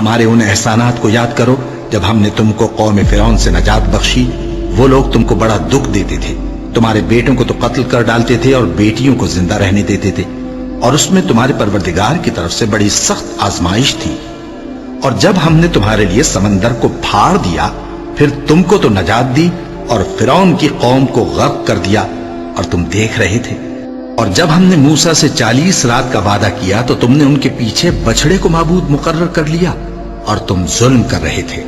ہمارے ان احسانات کو یاد کرو جب ہم نے تم کو قوم فرعون سے نجات بخشی۔ وہ لوگ تم کو بڑا دکھ دیتے تھے، تمہارے بیٹوں کو تو قتل کر ڈالتے تھے اور بیٹیوں کو زندہ رہنے دیتے تھے، اور اس میں تمہارے پروردگار کی طرف سے بڑی سخت آزمائش تھی۔ اور جب ہم نے تمہارے لیے سمندر کو پھاڑ دیا، پھر تم کو تو نجات دی اور فرعون کی قوم کو غرق کر دیا، اور تم دیکھ رہے تھے۔ اور جب ہم نے موسیٰ سے 40 رات کا وعدہ کیا تو تم نے ان کے پیچھے بچڑے کو معبود مقرر کر لیا، اور تم ظلم کر رہے تھے۔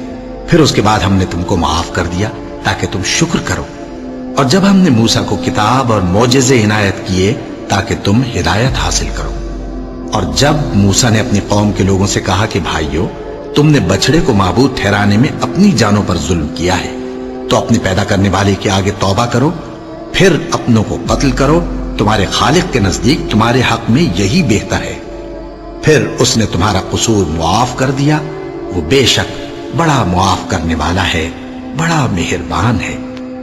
پھر اس کے بعد ہم نے تم کو معاف کر دیا تاکہ تم شکر کرو۔ اور جب ہم نے موسیٰ کو کتاب اور معجزے عنایت کیے تاکہ تم ہدایت حاصل کرو۔ اور جب موسیٰ نے اپنی قوم کے لوگوں سے کہا کہ بھائیو، تم نے بچڑے کو معبود ٹھہرانے میں اپنی جانوں پر ظلم کیا ہے، تو اپنے پیدا کرنے والے کے آگے توبہ کرو، پھر اپنوں کو قتل کرو، تمہارے خالق کے نزدیک تمہارے حق میں یہی بہتر ہے۔ پھر اس نے تمہارا قصور معاف کر دیا، وہ بے شک بڑا معاف کرنے والا ہے، بڑا مہربان ہے۔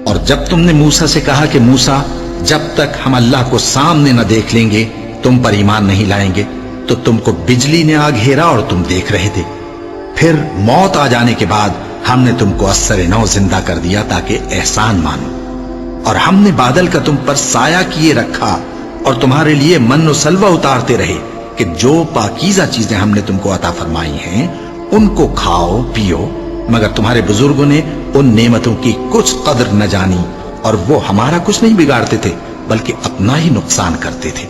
اور جب تم نے موسیٰ سے کہا کہ موسیٰ، جب تک ہم اللہ کو سامنے نہ دیکھ لیں گے تم پر ایمان نہیں لائیں گے، تو تم کو بجلی نے آ گھیرا اور تم دیکھ رہے تھے۔ پھر موت آ جانے کے بعد ہم نے تم کو اثر نو زندہ کر دیا تاکہ احسان مانو۔ اور ہم نے بادل کا تم پر سایہ کیے رکھا اور تمہارے لیے من و سلوہ اتارتے رہے کہ جو پاکیزہ چیزیں ہم نے تم کو عطا فرمائی ہیں ان کو کھاؤ پیو، مگر تمہارے بزرگوں نے ان نعمتوں کی کچھ قدر نہ جانی، اور وہ ہمارا کچھ نہیں بگاڑتے تھے بلکہ اپنا ہی نقصان کرتے تھے۔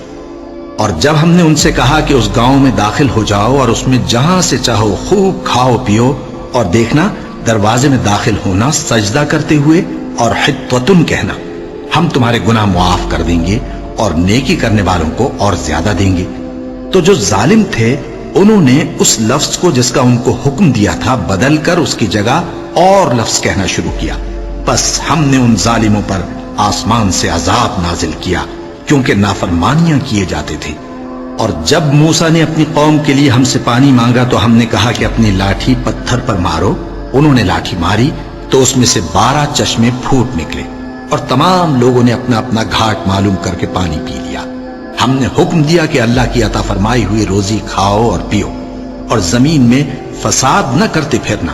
اور جب ہم نے ان سے کہا کہ اس گاؤں میں داخل ہو جاؤ اور اس میں جہاں سے چاہو خوب کھاؤ پیو، اور دیکھنا دروازے میں داخل ہونا سجدہ کرتے ہوئے اور حطوتن کہنا، ہم تمہارے گناہ معاف کر دیں گے اور نیکی کرنے والوں کو اور زیادہ دیں گے، تو جو ظالم تھے انہوں نے اس لفظ کو جس کا ان کو حکم دیا تھا بدل کر اس کی جگہ اور لفظ کہنا شروع کیا، بس ہم نے ان ظالموں پر آسمان سے عذاب نازل کیا کیونکہ نافرمانیاں کیے جاتے تھے۔ اور جب موسیٰ نے اپنی قوم کے لیے ہم سے پانی مانگا تو ہم نے کہا کہ اپنی لاٹھی پتھر پر مارو، انہوں نے لاٹھی ماری تو اس میں سے 12 چشمے پھوٹ نکلے، اور تمام لوگوں نے اپنا اپنا گھاٹ معلوم کر کے پانی پی لیا۔ ہم نے حکم دیا کہ اللہ کی عطا فرمائی ہوئی روزی کھاؤ اور پیو، اور زمین میں فساد نہ کرتے پھرنا،